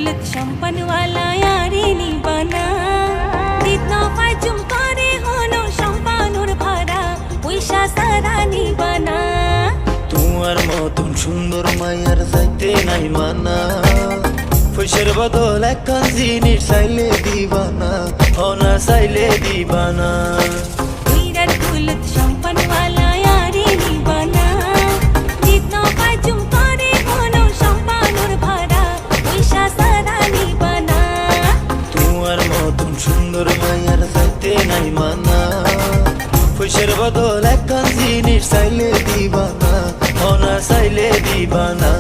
दौलत सम्पन्न वाला यारी निबाना दित्न पाइचुम करे हनो सम्पानुर भरा पैसा सारा निबाना তোমার মতন সুন্দর মায়ার চাইতে নাই মানা পয়সার বদল একখান জিনিস চাইলে দিবানা অনা চাইলে দিবানা विराट दौलत सम्पन्न वाला यारी निबाना दित्न पाइचुम करे हनो सम्पानुर भरा पैसा सारा निबाना তোমার মতন সুন্দর মায়ার চাইতে নাই মানা পয়সার বদল একখান জিনিস চাইলে দিবানা অনা চাইলে দিবানা।